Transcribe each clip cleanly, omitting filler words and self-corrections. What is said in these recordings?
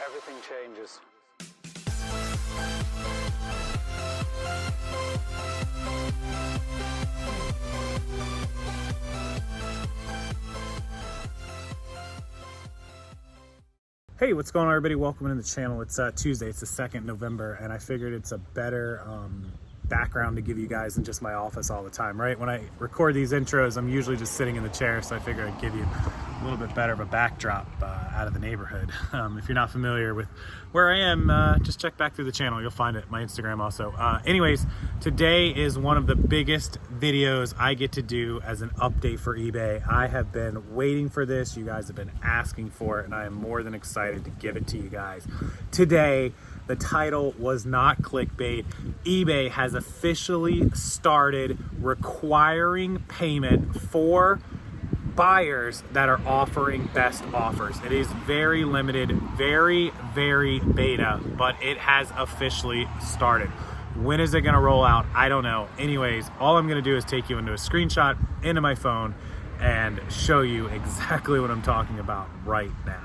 everything changes. Hey, what's going on, everybody? Welcome to the channel. It's Tuesday, it's the 2nd November, and I figured it's a better background to give you guys than just my office all the time, right? When I record these intros, I'm usually just sitting in the chair, so I figured I'd give you a little bit better of a backdrop out of the neighborhood. If you're not familiar with where I am, just check back through the channel. You'll find it, my Instagram also. Anyways, today is one of the biggest videos I get to do as an update for eBay. I have been waiting for this. You guys have been asking for it, and I am more than excited to give it to you guys. Today, the title was not clickbait. eBay has officially started requiring payment for buyers that are offering best offers. It is very limited, very beta, but it has officially started. When is it gonna roll out? I don't know. Anyways, all I'm gonna do is take you into a screenshot into my phone and show you exactly what I'm talking about right now.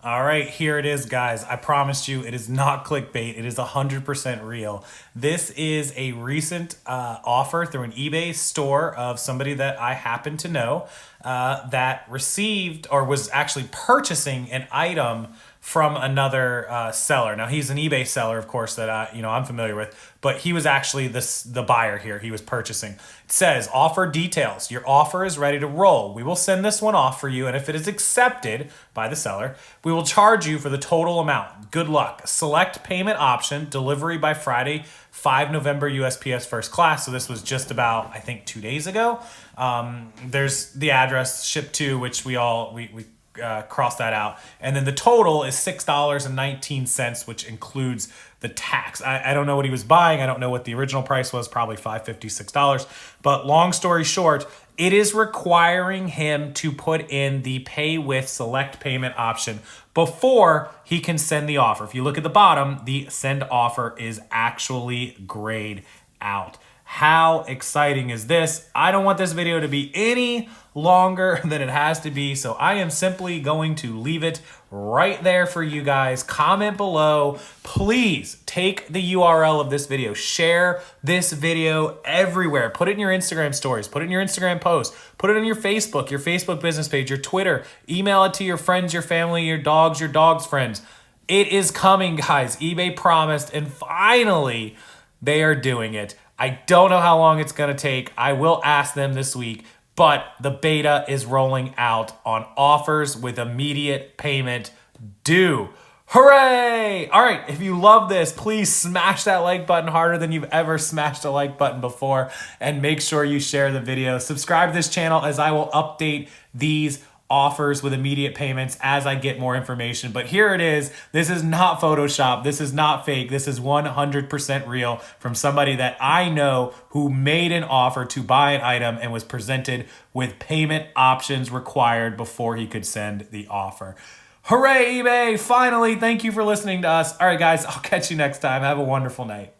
All right, here it is, guys. I promised you it is not clickbait. It is 100% real. This is a recent offer through an eBay store of somebody that I happen to know that received or was actually purchasing an item from another seller. Now, he's an eBay seller, of course, that I'm familiar with, but he was actually the buyer here. He was purchasing. It says, offer details. Your offer is ready to roll. We will send this one off for you, and if it is accepted by the seller, we will charge you for the total amount. Good luck. Select payment option, delivery by Friday, 5 November USPS first class. So this was just about, I think, 2 days ago. There's the address, ship to, which we cross that out. And then the total is $6.19, which includes the tax. I don't know what he was buying. I don't know what the original price was, probably $5.50, $6. But long story short, it is requiring him to put in the pay with select payment option before he can send the offer. If you look at the bottom, the send offer is actually grayed out. How exciting is this? I don't want this video to be any longer than it has to be, so I am simply going to leave it right there for you guys. Comment below. Please take the URL of this video. Share this video everywhere. Put it in your Instagram stories. Put it in your Instagram posts. Put it on your Facebook business page, your Twitter. Email it to your friends, your family, your dog's friends. It is coming, guys. eBay promised, and finally, they are doing it. I don't know how long it's going to take. I will ask them this week, but the beta is rolling out on offers with immediate payment due. Hooray! All right, if you love this, please smash that like button harder than you've ever smashed a like button before, and make sure you share the video. Subscribe to this channel as I will update these offers with immediate payments as I get more information. But here it is. This is not Photoshop. This is not fake. This is 100% real from somebody that I know who made an offer to buy an item and was presented with payment options required before he could send the offer. Hooray, eBay! Finally, thank you for listening to us. All right, guys, I'll catch you next time. Have a wonderful night.